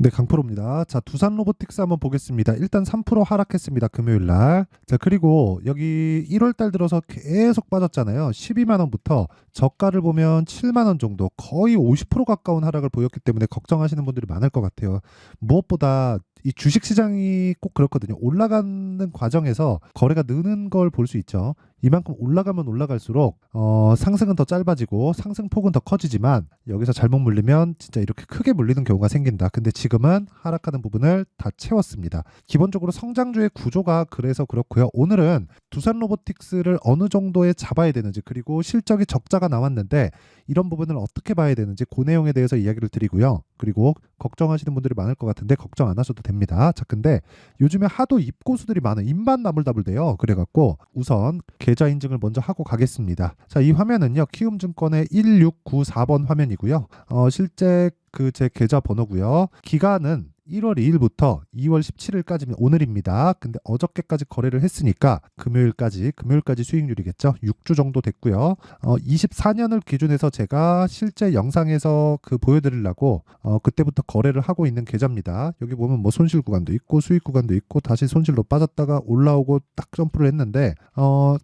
네, 강프로입니다. 자, 두산 로보틱스 한번 보겠습니다. 일단 3% 하락했습니다. 금요일 날. 자, 그리고 여기 1월 달 들어서 계속 빠졌잖아요. 12만 원부터 저가를 보면 7만 원 정도, 거의 50% 가까운 하락을 보였기 때문에 걱정하시는 분들이 많을 것 같아요. 무엇보다 이 주식 시장이 꼭 그렇거든요. 올라가는 과정에서 거래가 느는 걸 볼 수 있죠. 이만큼 올라가면 올라갈수록 상승은 더 짧아지고 상승폭은 더 커지지만 여기서 잘못 물리면 진짜 이렇게 크게 물리는 경우가 생긴다. 근데 지금은 하락하는 부분을 다 채웠습니다. 기본적으로 성장주의 구조가 그래서 그렇고요. 오늘은 두산 로보틱스를 어느 정도에 잡아야 되는지, 그리고 실적이 적자가 나왔는데 이런 부분을 어떻게 봐야 되는지 그 내용에 대해서 이야기를 드리고요. 그리고 걱정하시는 분들이 많을 것 같은데 걱정 안 하셔도 됩니다. 자, 근데 요즘에 하도 입고수들이 많은 입만 나불나불대요. 그래갖고 우선 계좌 인증을 먼저 하고 가겠습니다. 자, 이 화면은요, 키움증권의 1694번 화면이고요. 실제 그 제 계좌 번호고요. 기간은 1월 2일부터 2월 17일까지면 오늘입니다. 근데 어저께까지 거래를 했으니까 금요일까지 수익률이겠죠. 6주 정도 됐고요. 24년을 기준해서 제가 실제 영상에서 그 보여드리려고 그때부터 거래를 하고 있는 계좌입니다. 여기 보면 뭐 손실 구간도 있고 수익 구간도 있고 다시 손실로 빠졌다가 올라오고 딱 점프를 했는데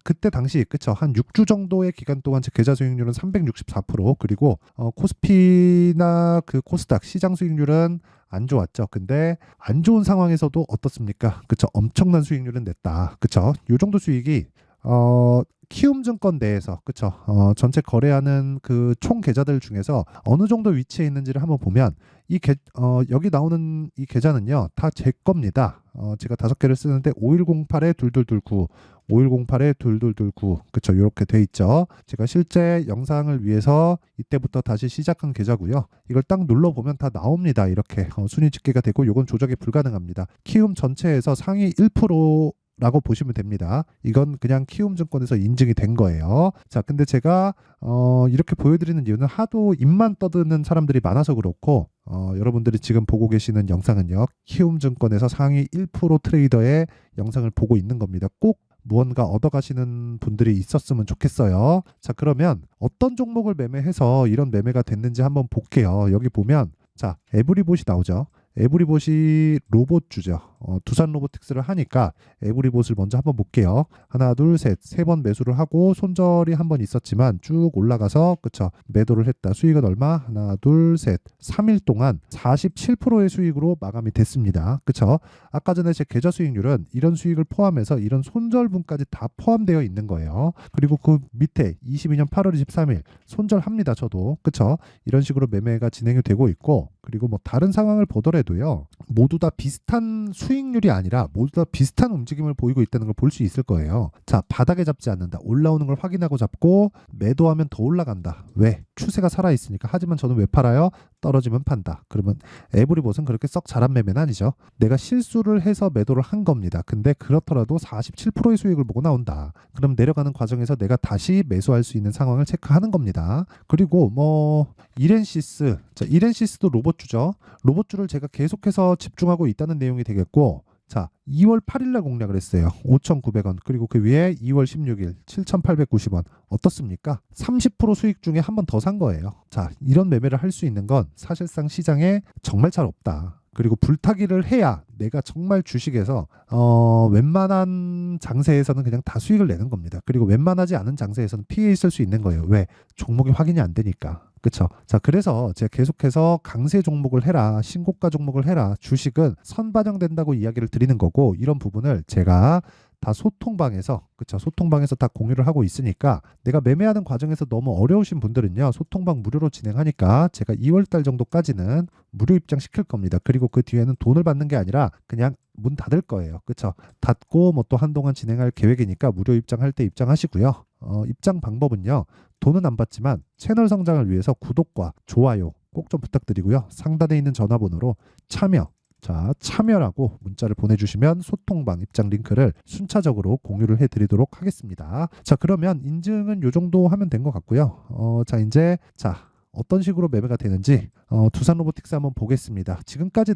그때 당시 그쵸, 한 6주 정도의 기간 동안 제 계좌 수익률은 364%, 그리고 코스피나 그 코스닥 시장 수익률은 안 좋았죠. 근데 안 좋은 상황에서도 어떻습니까? 그쵸, 엄청난 수익률은 냈다. 그쵸, 요 정도 수익이 키움증권 내에서 그쵸, 전체 거래하는 그 총 계좌들 중에서 어느 정도 위치에 있는지를 한번 보면 여기 나오는 이 계좌는요 다 제 겁니다. 제가 5개를 쓰는데 5108에 2229, 5108에 2229, 그쵸, 이렇게 돼 있죠. 제가 실제 영상을 위해서 이때부터 다시 시작한 계좌고요. 이걸 딱 눌러보면 다 나옵니다. 이렇게 순위 집계가 되고 요건 조작이 불가능합니다. 키움 전체에서 상위 1%라고 보시면 됩니다. 이건 그냥 키움증권에서 인증이 된 거예요. 자, 근데 제가 이렇게 보여드리는 이유는 하도 입만 떠드는 사람들이 많아서 그렇고, 여러분들이 지금 보고 계시는 영상은요, 키움증권에서 상위 1% 트레이더의 영상을 보고 있는 겁니다. 꼭 무언가 얻어가시는 분들이 있었으면 좋겠어요. 자, 그러면 어떤 종목을 매매해서 이런 매매가 됐는지 한번 볼게요. 여기 보면 자, 에브리봇이 나오죠. 에브리봇이 로봇주죠. 두산 로보틱스를 하니까 에브리봇을 먼저 한번 볼게요. 하나, 둘, 셋, 3번 매수를 하고 손절이 한 번 있었지만 쭉 올라가서 그쵸, 매도를 했다. 수익은 얼마? 하나, 둘, 셋, 3일 동안 47%의 수익으로 마감이 됐습니다. 그쵸? 아까 전에 제 계좌 수익률은 이런 수익을 포함해서 이런 손절분까지 다 포함되어 있는 거예요. 그리고 그 밑에 22년 8월 23일 손절합니다. 저도 그쵸? 이런 식으로 매매가 진행이 되고 있고, 그리고 뭐 다른 상황을 보더라도요, 모두 다 비슷한 수익률이 아니라 모두 다 비슷한 움직임을 보이고 있다는 걸 볼 수 있을 거예요. 자, 바닥에 잡지 않는다. 올라오는 걸 확인하고 잡고 매도하면 더 올라간다. 왜? 추세가 살아있으니까. 하지만 저는 왜 팔아요? 떨어지면 판다. 그러면 에브리봇은 그렇게 썩 잘한 매매는 아니죠. 내가 실수를 해서 매도를 한 겁니다. 근데 그렇더라도 47%의 수익을 보고 나온다. 그럼 내려가는 과정에서 내가 다시 매수할 수 있는 상황을 체크하는 겁니다. 그리고 뭐 이렌시스, 자, 이렌시스도 로봇주죠. 로봇주를 제가 계속해서 집중하고 있다는 내용이 되겠고, 자, 2월 8일날 공략을 했어요. 5,900원. 그리고 그 위에 2월 16일 7,890원. 어떻습니까? 30% 수익 중에 한 번 더 산 거예요. 자, 이런 매매를 할 수 있는 건 사실상 시장에 정말 잘 없다. 그리고 불타기를 해야 내가 정말 주식에서 웬만한 장세에서는 그냥 다 수익을 내는 겁니다. 그리고 웬만하지 않은 장세에서는 피해 있을 수 있는 거예요. 왜? 종목이 확인이 안 되니까. 그쵸? 자, 그래서 제가 계속해서 강세 종목을 해라, 신고가 종목을 해라, 주식은 선반영된다고 이야기를 드리는 거고, 이런 부분을 제가 다 소통방에서, 그쵸, 소통방에서 다 공유를 하고 있으니까, 내가 매매하는 과정에서 너무 어려우신 분들은요, 소통방 무료로 진행하니까 제가 2월달 정도까지는 무료 입장 시킬 겁니다. 그리고 그 뒤에는 돈을 받는 게 아니라 그냥 문 닫을 거예요. 그쵸? 닫고 뭐 또 한동안 진행할 계획이니까 무료 입장할 때 입장하시고요. 입장 방법은요, 돈은 안 받지만 채널 성장을 위해서 구독과 좋아요 꼭 좀 부탁드리고요. 상단에 있는 전화번호로 참여라고 문자를 보내주시면 소통방 입장 링크를 순차적으로 공유를 해드리도록 하겠습니다. 자, 그러면 인증은 요 정도 하면 된 것 같고요. 자, 이제 어떤 식으로 매매가 되는지 두산 로보틱스 한번 보겠습니다. 지금까지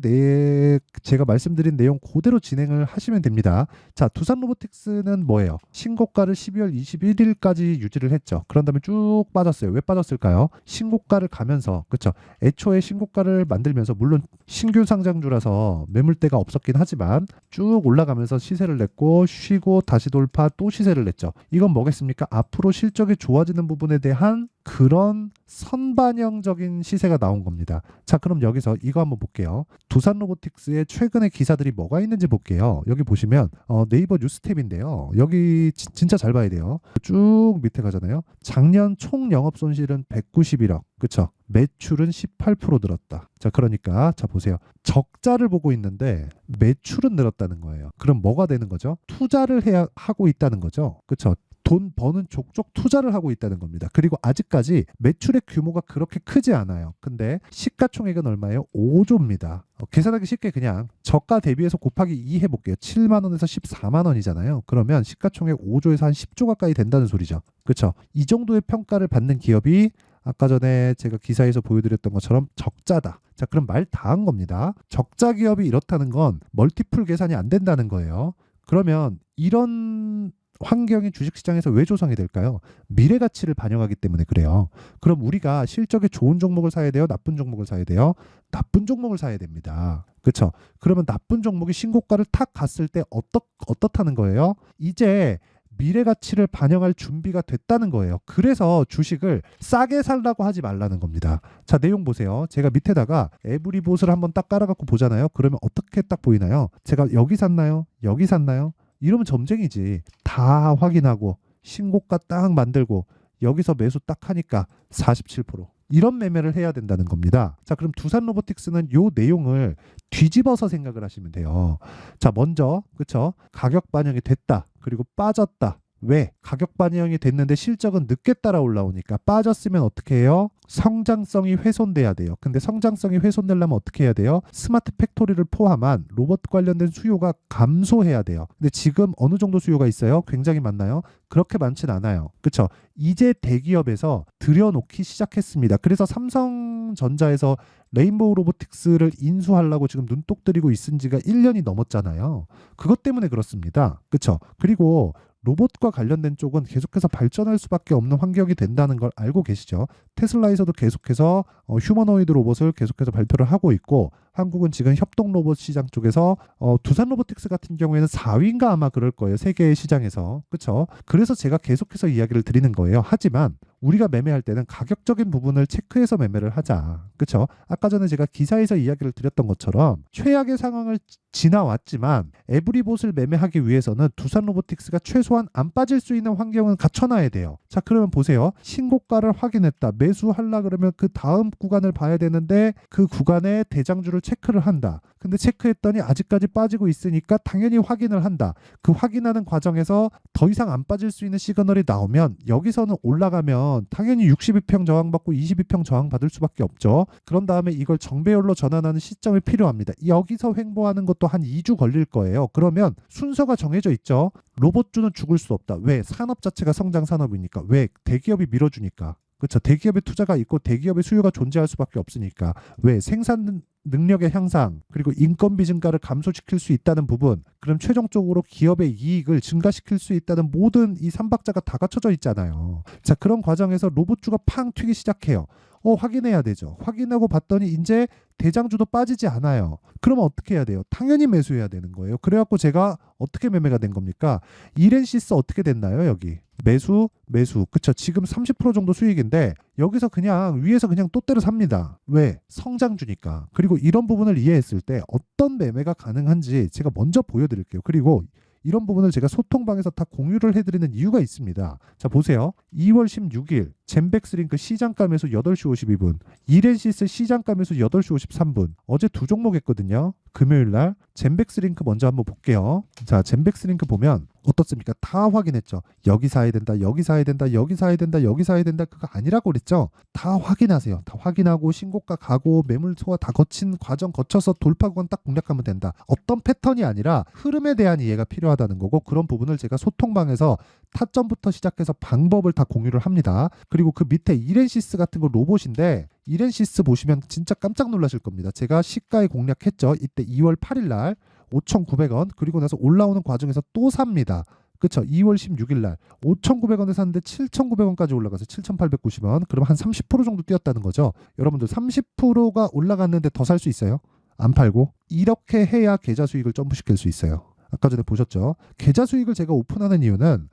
제가 말씀드린 내용 그대로 진행을 하시면 됩니다. 자, 두산 로보틱스는 뭐예요? 신고가를 12월 21일까지 유지를 했죠. 그런 다음에 쭉 빠졌어요. 왜 빠졌을까요? 신고가를 가면서, 그쵸? 애초에 신고가를 만들면서, 물론 신규 상장주라서 매물대가 없었긴 하지만 쭉 올라가면서 시세를 냈고, 쉬고 다시 돌파 또 시세를 냈죠. 이건 뭐겠습니까? 앞으로 실적이 좋아지는 부분에 대한 그런 선반영적인 시세가 나온 겁니다. 자, 그럼 여기서 이거 한번 볼게요. 두산 로보틱스의 최근의 기사들이 뭐가 있는지 볼게요. 여기 보시면 네이버 뉴스탭인데요. 여기 진짜 잘 봐야 돼요. 쭉 밑에 가잖아요. 작년 총 영업 손실은 191억. 그쵸? 매출은 18% 늘었다. 자, 그러니까 자 보세요. 적자를 보고 있는데 매출은 늘었다는 거예요. 그럼 뭐가 되는 거죠? 투자를 하고 있다는 거죠. 그쵸? 돈 버는 족족 투자를 하고 있다는 겁니다. 그리고 아직까지 매출의 규모가 그렇게 크지 않아요. 근데 시가총액은 얼마예요? 5조입니다. 계산하기 쉽게 그냥 저가 대비해서 곱하기 2 해볼게요. 7만 원에서 14만 원이잖아요. 그러면 시가총액 5조에서 한 10조 가까이 된다는 소리죠. 그렇죠? 이 정도의 평가를 받는 기업이 아까 전에 제가 기사에서 보여드렸던 것처럼 적자다. 자, 그럼 말 다 한 겁니다. 적자 기업이 이렇다는 건 멀티플 계산이 안 된다는 거예요. 그러면 이런 환경이 주식시장에서 왜 조성이 될까요? 미래 가치를 반영하기 때문에 그래요. 그럼 우리가 실적에 좋은 종목을 사야 돼요? 나쁜 종목을 사야 돼요? 나쁜 종목을 사야 됩니다. 그렇죠? 그러면 나쁜 종목이 신고가를 탁 갔을 때 어떻다는 거예요? 이제 미래 가치를 반영할 준비가 됐다는 거예요. 그래서 주식을 싸게 살라고 하지 말라는 겁니다. 자, 내용 보세요. 제가 밑에다가 에브리봇을 한번 딱 깔아갖고 보잖아요. 그러면 어떻게 딱 보이나요? 제가 여기 샀나요? 여기 샀나요? 이러면 점쟁이지. 다 확인하고 신고가 딱 만들고 여기서 매수 딱 하니까 47%. 이런 매매를 해야 된다는 겁니다. 자, 그럼 두산 로보틱스는 요 내용을 뒤집어서 생각을 하시면 돼요. 자, 먼저 그쵸? 가격 반영이 됐다. 그리고 빠졌다. 왜? 가격 반영이 됐는데 실적은 늦게 따라 올라오니까 빠졌으면 어떻게 해요? 성장성이 훼손돼야 돼요. 근데 성장성이 훼손되려면 어떻게 해야 돼요? 스마트 팩토리를 포함한 로봇 관련된 수요가 감소해야 돼요. 근데 지금 어느 정도 수요가 있어요? 굉장히 많나요? 그렇게 많진 않아요. 그렇죠? 이제 대기업에서 들여놓기 시작했습니다. 그래서 삼성전자에서 레인보우 로보틱스를 인수하려고 지금 눈독 들이고 있은 지가 1년이 넘었잖아요. 그것 때문에 그렇습니다. 그렇죠? 그리고 로봇과 관련된 쪽은 계속해서 발전할 수밖에 없는 환경이 된다는 걸 알고 계시죠? 테슬라에서도 계속해서 휴머노이드 로봇을 계속해서 발표를 하고 있고 한국은 지금 협동 로봇 시장 쪽에서 두산 로보틱스 같은 경우에는 4위인가 아마 그럴 거예요. 세계의 시장에서. 그렇죠? 그래서 제가 계속해서 이야기를 드리는 거예요. 하지만 우리가 매매할 때는 가격적인 부분을 체크해서 매매를 하자. 그렇죠? 아까 전에 제가 기사에서 이야기를 드렸던 것처럼 최악의 상황을 지나왔지만 에브리봇을 매매하기 위해서는 두산 로보틱스가 최소한 안 빠질 수 있는 환경은 갖춰놔야 돼요. 자, 그러면 보세요. 신고가를 확인했다. 매수하려 그러면 그 다음 구간을 봐야 되는데 그 구간에 대장주를 체크를 한다. 근데 체크했더니 아직까지 빠지고 있으니까 당연히 확인을 한다. 그 확인하는 과정에서 더 이상 안 빠질 수 있는 시그널이 나오면 여기서는 올라가면 당연히 62평 저항받고 22평 저항받을 수밖에 없죠. 그런 다음에 이걸 정배열로 전환하는 시점이 필요합니다. 여기서 횡보하는 것도 한 2주 걸릴 거예요. 그러면 순서가 정해져 있죠. 로봇주는 죽을 수 없다. 왜? 산업 자체가 성장 산업이니까. 왜? 대기업이 밀어주니까. 그렇죠. 대기업의 투자가 있고 대기업의 수요가 존재할 수밖에 없으니까. 왜? 생산 능력의 향상 그리고 인건비 증가를 감소시킬 수 있다는 부분, 그럼 최종적으로 기업의 이익을 증가시킬 수 있다는 모든 이 삼박자가 다 갖춰져 있잖아요. 자, 그런 과정에서 로봇주가 팡 튀기 시작해요. 확인해야 되죠. 확인하고 봤더니 이제 대장주도 빠지지 않아요. 그러면 어떻게 해야 돼요? 당연히 매수해야 되는 거예요. 그래갖고 제가 어떻게 매매가 된 겁니까? 이렌시스 어떻게 됐나요? 여기 매수. 그쵸? 지금 30% 정도 수익인데 여기서 그냥 위에서 그냥 또 때려 삽니다. 왜? 성장주니까. 그리고 이런 부분을 이해했을 때 어떤 매매가 가능한지 제가 먼저 보여드릴게요. 그리고 이런 부분을 제가 소통방에서 다 공유를 해드리는 이유가 있습니다. 자, 보세요. 2월 16일 젠백스링크 시장가 매수 8시 52분, 이렌시스 시장가 매수 8시 53분. 어제 두 종목 했거든요. 금요일날 젠백스링크 먼저 한번 볼게요. 자, 젠백스링크 보면 어떻습니까? 다 확인했죠. 여기 사야 된다, 여기 사야 된다, 여기 사야 된다, 여기 사야 된다. 그거 아니라고 그랬죠. 다 확인하세요. 다 확인하고 신고가 가고 매물 소화 다 거친 과정 거쳐서 돌파 구간 딱 공략하면 된다. 어떤 패턴이 아니라 흐름에 대한 이해가 필요하다는 거고, 그런 부분을 제가 소통방에서 타점부터 시작해서 방법을 다 공유를 합니다. 그리고 그 밑에 이렌시스 같은 거 로봇인데 이렌시스 보시면 진짜 깜짝 놀라실 겁니다. 제가 시가에 공략했죠. 이때 2월 8일 날 5,900원. 그리고 나서 올라오는 과정에서 또 삽니다. 그쵸? 2월 16일 날 5,900원에 샀는데 7,900원까지 올라가서 7,890원. 그럼 한 30% 정도 뛰었다는 거죠. 여러분들 30%가 올라갔는데 더 살 수 있어요? 안 팔고? 이렇게 해야 계좌 수익을 점프시킬 수 있어요. 아까 전에 보셨죠? 계좌 수익을 제가 오픈하는 이유는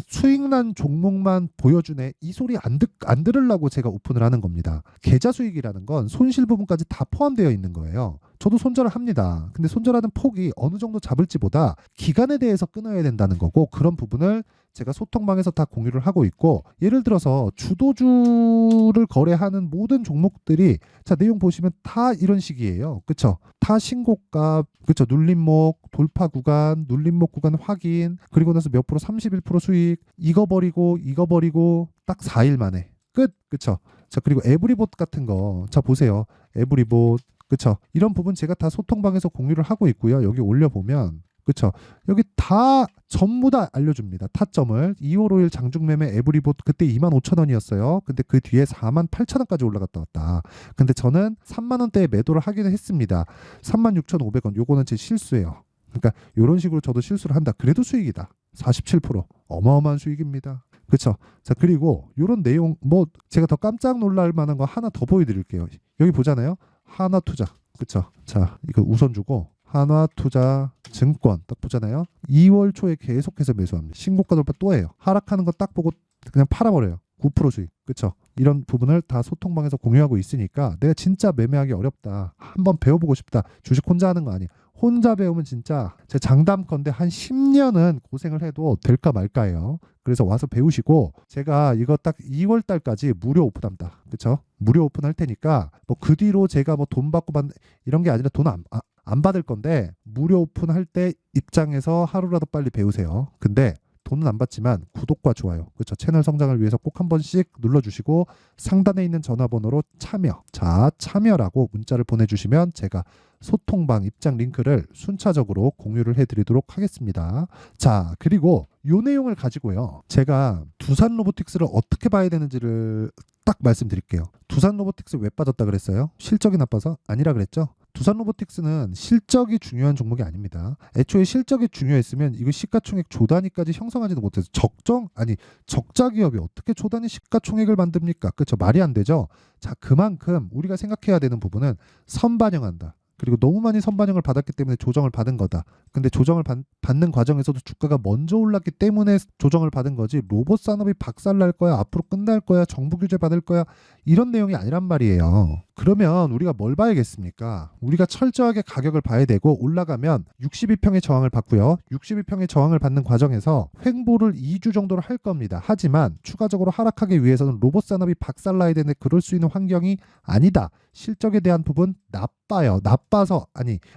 수익난 종목만 보여주네 이 소리 안 들으려고 제가 오픈을 하는 겁니다. 계좌 수익이라는 건 손실 부분까지 다 포함되어 있는 거예요. 저도 손절을 합니다. 근데 손절하는 폭이 어느 정도 잡을지보다 기간에 대해서 끊어야 된다는 거고, 그런 부분을 제가 소통방에서 다 공유를 하고 있고, 예를 들어서 주도주를 거래하는 모든 종목들이 자 내용 보시면 다 이런 식이에요. 그쵸? 다 신고가, 그쵸? 눌림목 돌파 구간, 눌림목 구간 확인, 그리고 나서 몇 프로 31% 수익, 이거 버리고 딱 4일 만에 끝. 그쵸? 자 그리고 에브리봇 같은 거 자 보세요. 에브리봇 그쵸? 이런 부분 제가 다 소통방에서 공유를 하고 있고요. 여기 올려보면 그쵸? 여기 다 전부 다 알려줍니다. 타점을 2월 5일 장중매매 에브리봇 그때 25,000원이었어요. 근데 그 뒤에 48,000원까지 올라갔다 왔다. 근데 저는 3만원대에 매도를 하기는 했습니다. 36,500원 요거는 제 실수예요. 그러니까 이런 식으로 저도 실수를 한다. 그래도 수익이다. 47% 어마어마한 수익입니다. 그쵸? 자 그리고 이런 내용 뭐 제가 더 깜짝 놀랄 만한 거 하나 더 보여드릴게요. 여기 보잖아요. 하나투자 그쵸? 자 이거 우선 주고 하나투자 증권 딱 보잖아요. 2월 초에 계속해서 매수합니다. 신고가 돌파 또 해요. 하락하는 거 딱 보고 그냥 팔아버려요. 9% 수익 그쵸? 이런 부분을 다 소통방에서 공유하고 있으니까 내가 진짜 매매하기 어렵다, 한번 배워보고 싶다, 주식 혼자 하는 거 아니에요. 혼자 배우면 진짜 제 장담컨대 한 10년은 고생을 해도 될까 말까예요. 그래서 와서 배우시고, 제가 이거 딱 2월 달까지 무료 오픈합니다. 그쵸? 무료 오픈할 테니까 뭐 그 뒤로 제가 뭐 돈 받고 받는 이런 게 아니라 돈 안 받을 건데, 무료 오픈할 때 입장에서 하루라도 빨리 배우세요. 근데 돈은 안 받지만 구독과 좋아요 그렇죠? 채널 성장을 위해서 꼭 한 번씩 눌러주시고, 상단에 있는 전화번호로 참여라고 문자를 보내주시면 제가 소통방 입장 링크를 순차적으로 공유를 해드리도록 하겠습니다. 자 그리고 이 내용을 가지고요 제가 두산 로보틱스를 어떻게 봐야 되는지를 딱 말씀드릴게요. 두산 로보틱스 왜 빠졌다 그랬어요? 실적이 나빠서? 아니라 그랬죠? 두산 로보틱스는 실적이 중요한 종목이 아닙니다. 애초에 실적이 중요했으면 이거 시가총액 조 단위까지 형성하지도 못해서 적자 기업이 어떻게 조 단위 시가총액을 만듭니까? 그렇죠? 말이 안 되죠. 자 그만큼 우리가 생각해야 되는 부분은 선반영한다. 그리고 너무 많이 선반영을 받았기 때문에 조정을 받은 거다. 근데 조정을 받는 과정에서도 주가가 먼저 올랐기 때문에 조정을 받은 거지, 로봇 산업이 박살날 거야, 앞으로 끝날 거야, 정부 규제 받을 거야, 이런 내용이 아니란 말이에요. 그러면 우리가 뭘 봐야겠습니까? 우리가 철저하게 가격을 봐야 되고, 올라가면 62평의 저항을 받고요. 62평의 저항을 받는 과정에서 횡보를 2주 정도를 할 겁니다. 하지만 추가적으로 하락하기 위해서는 로봇 산업이 박살나야 되는데 그럴 수 있는 환경이 아니다. 실적에 대한 부분 나빠요. 나빠서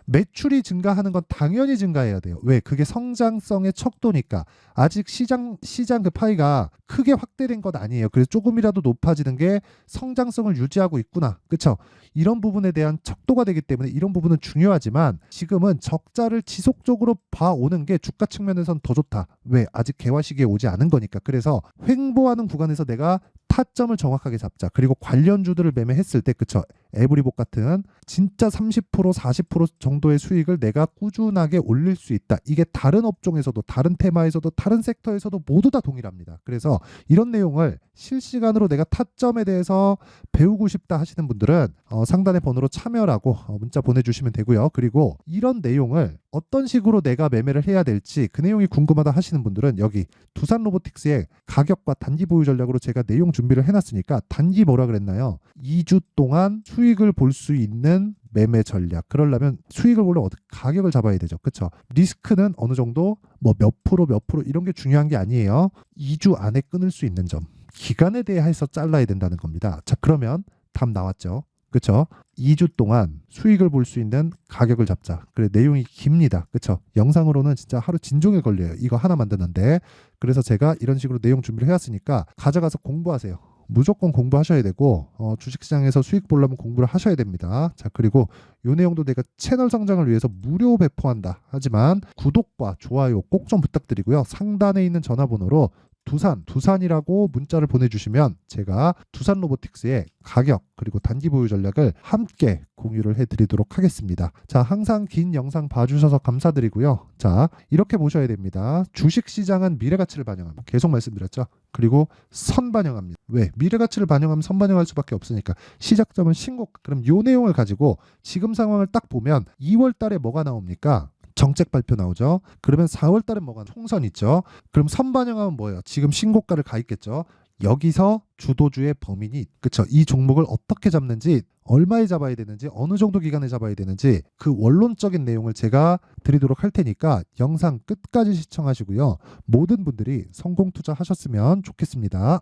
매출이 증가하는 건 당연히 증가해야 돼요. 왜? 그게 성장성의 척도니까. 아직 시장 그 파이가 크게 확대된 것 아니에요. 그래서 조금이라도 높아지는 게 성장성을 유지하고 있구나. 그렇죠? 이런 부분에 대한 척도가 되기 때문에 이런 부분은 중요하지만, 지금은 적자를 지속적으로 봐오는 게 주가 측면에선 더 좋다. 왜? 아직 개화 시기에 오지 않은 거니까. 그래서 횡보하는 구간에서 내가 타점을 정확하게 잡자. 그리고 관련주들을 매매했을 때 그쵸? 에브리봇 같은 진짜 30% 40% 정도의 수익을 내가 꾸준하게 올릴 수 있다. 이게 다른 업종에서도, 다른 테마에서도, 다른 섹터에서도 모두 다 동일합니다. 그래서 이런 내용을 실시간으로 내가 타점에 대해서 배우고 싶다 하시는 분들은 상단의 번호로 참여라고 문자 보내주시면 되고요. 그리고 이런 내용을 어떤 식으로 내가 매매를 해야 될지 그 내용이 궁금하다 하시는 분들은 여기 두산 로보틱스의 가격과 단기 보유 전략으로 제가 내용 준비를 해놨으니까, 단기 뭐라 그랬나요? 2주 동안 수익을 볼 수 있는 매매 전략. 그러려면 수익을 보려면 어떻게 가격을 잡아야 되죠. 그렇죠? 리스크는 어느 정도 뭐 몇 프로 이런 게 중요한 게 아니에요. 2주 안에 끊을 수 있는 점. 기간에 대해서 잘라야 된다는 겁니다. 자 그러면 답 나왔죠. 그렇죠? 2주 동안 수익을 볼 수 있는 가격을 잡자. 그래 내용이 깁니다. 그렇죠? 영상으로는 진짜 하루 진종일 걸려요. 이거 하나 만드는데. 그래서 제가 이런 식으로 내용 준비를 해왔으니까 가져가서 공부하세요. 무조건 공부하셔야 되고, 주식시장에서 수익 보려면 공부를 하셔야 됩니다. 자 그리고 이 내용도 내가 채널 성장을 위해서 무료 배포한다. 하지만 구독과 좋아요 꼭 좀 부탁드리고요. 상단에 있는 전화번호로 두산이라고 문자를 보내주시면 제가 두산 로보틱스의 가격 그리고 단기 보유 전략을 함께 공유를 해드리도록 하겠습니다. 자, 항상 긴 영상 봐주셔서 감사드리고요. 자, 이렇게 보셔야 됩니다. 주식시장은 미래가치를 반영합니다. 계속 말씀드렸죠. 그리고 선반영합니다. 왜? 미래가치를 반영하면 선반영할 수밖에 없으니까. 시작점은 신고가. 그럼 이 내용을 가지고 지금 상황을 딱 보면 2월 달에 뭐가 나옵니까? 정책 발표 나오죠. 그러면 4월 달에 뭐가 총선 있죠. 그럼 선반영하면 뭐예요? 지금 신고가를 가 있겠죠. 여기서 주도주의 범인이 그쵸? 이 종목을 어떻게 잡는지, 얼마에 잡아야 되는지, 어느 정도 기간에 잡아야 되는지 그 원론적인 내용을 제가 드리도록 할 테니까 영상 끝까지 시청하시고요. 모든 분들이 성공 투자하셨으면 좋겠습니다.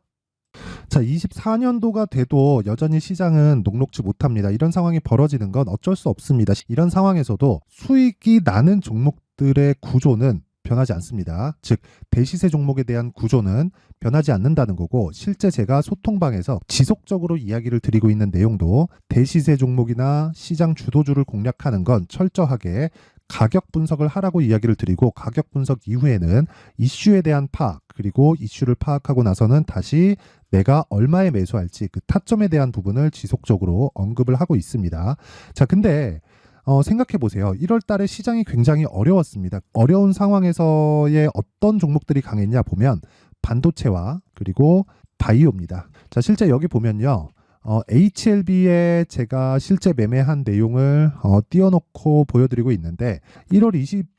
자, 24년도가 돼도 여전히 시장은 녹록지 못합니다. 이런 상황이 벌어지는 건 어쩔 수 없습니다. 이런 상황에서도 수익이 나는 종목들의 구조는 변하지 않습니다. 즉, 대시세 종목에 대한 구조는 변하지 않는다는 거고, 실제 제가 소통방에서 지속적으로 이야기를 드리고 있는 내용도 대시세 종목이나 시장 주도주를 공략하는 건 철저하게 가격 분석을 하라고 이야기를 드리고, 가격 분석 이후에는 이슈에 대한 파악, 그리고 이슈를 파악하고 나서는 다시 내가 얼마에 매수할지 그 타점에 대한 부분을 지속적으로 언급을 하고 있습니다. 자, 근데 생각해 보세요. 1월 달에 시장이 굉장히 어려웠습니다. 어려운 상황에서의 어떤 종목들이 강했냐 보면 반도체와 그리고 바이오입니다. 자, 실제 여기 보면요. HLB에 제가 실제 매매한 내용을 띄워놓고 보여드리고 있는데 1월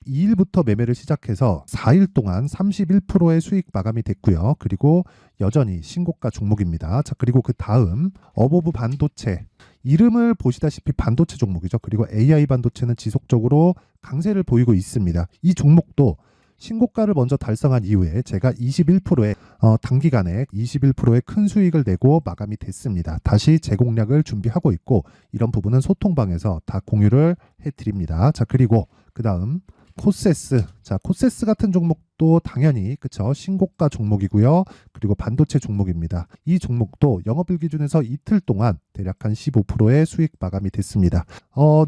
22일부터 매매를 시작해서 4일 동안 31%의 수익 마감이 됐고요. 그리고 여전히 신고가 종목입니다. 자, 그리고 그 다음 어보브 반도체, 이름을 보시다시피 반도체 종목이죠. 그리고 AI 반도체는 지속적으로 강세를 보이고 있습니다. 이 종목도 신고가를 먼저 달성한 이후에 제가 21%의 단기간에 21%의 큰 수익을 내고 마감이 됐습니다. 다시 재공략을 준비하고 있고, 이런 부분은 소통방에서 다 공유를 해드립니다. 자, 그리고 그 다음 코세스. 자, 코세스 같은 종목도 당연히 그쵸, 신고가 종목이고요. 그리고 반도체 종목입니다. 이 종목도 영업일 기준에서 이틀 동안 대략 한 15%의 수익 마감이 됐습니다.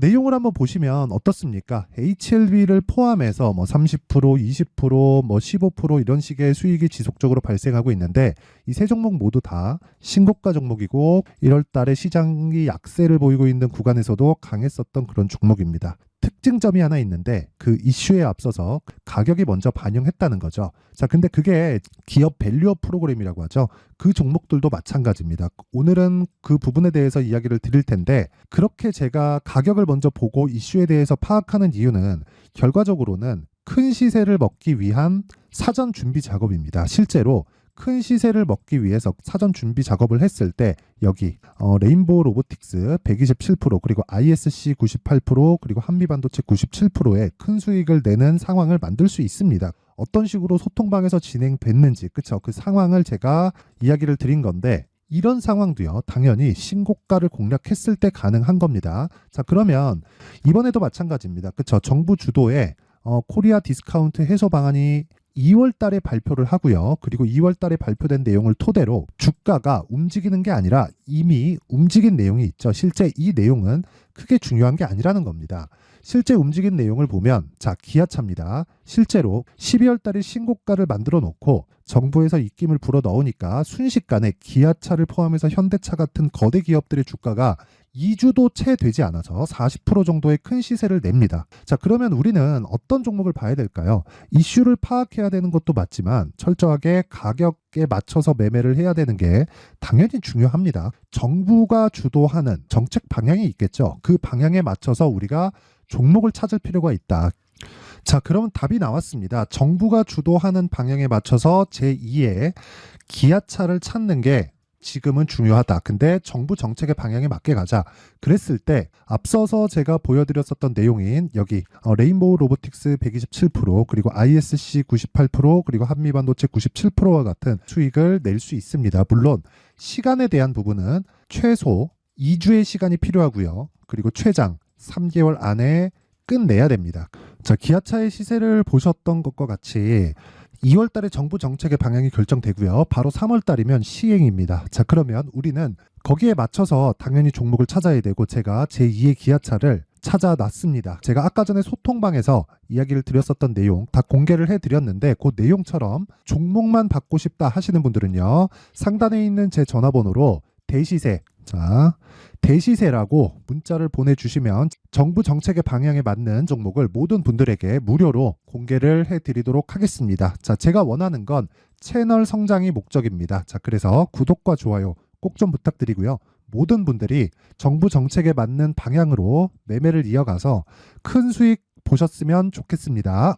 내용을 한번 보시면 어떻습니까? HLB를 포함해서 뭐 30%, 20%, 뭐 15% 이런 식의 수익이 지속적으로 발생하고 있는데, 이 세 종목 모두 다 신고가 종목이고 1월 달에 시장이 약세를 보이고 있는 구간에서도 강했었던 그런 종목입니다. 특징점이 하나 있는데 그 이슈에 앞서서 가격이 먼저 반영했다는 거죠. 자, 근데 그게 기업 밸류업 프로그램이라고 하죠. 그 종목들도 마찬가지입니다. 오늘은 그 부분에 대해서 이야기를 드릴 텐데, 그렇게 제가 가격을 먼저 보고 이슈에 대해서 파악하는 이유는 결과적으로는 큰 시세를 먹기 위한 사전 준비 작업입니다. 실제로 큰 시세를 먹기 위해서 사전 준비 작업을 했을 때 여기 레인보우 로보틱스 127% 그리고 ISC 98% 그리고 한미반도체 97%의 큰 수익을 내는 상황을 만들 수 있습니다. 어떤 식으로 소통방에서 진행됐는지 그쵸, 그 상황을 제가 이야기를 드린 건데, 이런 상황도요 당연히 신고가를 공략했을 때 가능한 겁니다. 자, 그러면 이번에도 마찬가지입니다. 그쵸, 정부 주도의 코리아 디스카운트 해소 방안이 2월 달에 발표를 하고요. 그리고 2월 달에 발표된 내용을 토대로 주가가 움직이는 게 아니라 이미 움직인 내용이 있죠. 실제 이 내용은 크게 중요한 게 아니라는 겁니다. 실제 움직인 내용을 보면, 자, 기아차입니다. 실제로 12월 달에 신고가를 만들어 놓고 정부에서 입김을 불어 넣으니까 순식간에 기아차를 포함해서 현대차 같은 거대 기업들의 주가가 2주도 채 되지 않아서 40% 정도의 큰 시세를 냅니다. 자, 그러면 우리는 어떤 종목을 봐야 될까요? 이슈를 파악해야 되는 것도 맞지만 철저하게 가격에 맞춰서 매매를 해야 되는 게 당연히 중요합니다. 정부가 주도하는 정책 방향이 있겠죠. 그 방향에 맞춰서 우리가 종목을 찾을 필요가 있다. 자, 그러면 답이 나왔습니다. 정부가 주도하는 방향에 맞춰서 제2의 기아차를 찾는 게 지금은 중요하다. 근데 정부 정책의 방향에 맞게 가자. 그랬을 때 앞서서 제가 보여드렸었던 내용인 여기 레인보우 로보틱스 127% 그리고 ISC 98% 그리고 한미반도체 97%와 같은 수익을 낼 수 있습니다. 물론 시간에 대한 부분은 최소 2주의 시간이 필요하고요. 그리고 최장 3개월 안에 끝내야 됩니다. 자, 기아차의 시세를 보셨던 것과 같이 2월 달에 정부 정책의 방향이 결정되고요. 바로 3월 달이면 시행입니다. 자, 그러면 우리는 거기에 맞춰서 당연히 종목을 찾아야 되고, 제가 제2의 기아차를 찾아놨습니다. 제가 아까 전에 소통방에서 이야기를 드렸었던 내용 다 공개를 해드렸는데 그 내용처럼 종목만 받고 싶다 하시는 분들은요. 상단에 있는 제 전화번호로 대시세, 자, 대시세라고 문자를 보내주시면 정부 정책의 방향에 맞는 종목을 모든 분들에게 무료로 공개를 해드리도록 하겠습니다. 자, 제가 원하는 건 채널 성장이 목적입니다. 자, 그래서 구독과 좋아요 꼭 좀 부탁드리고요. 모든 분들이 정부 정책에 맞는 방향으로 매매를 이어가서 큰 수익 보셨으면 좋겠습니다.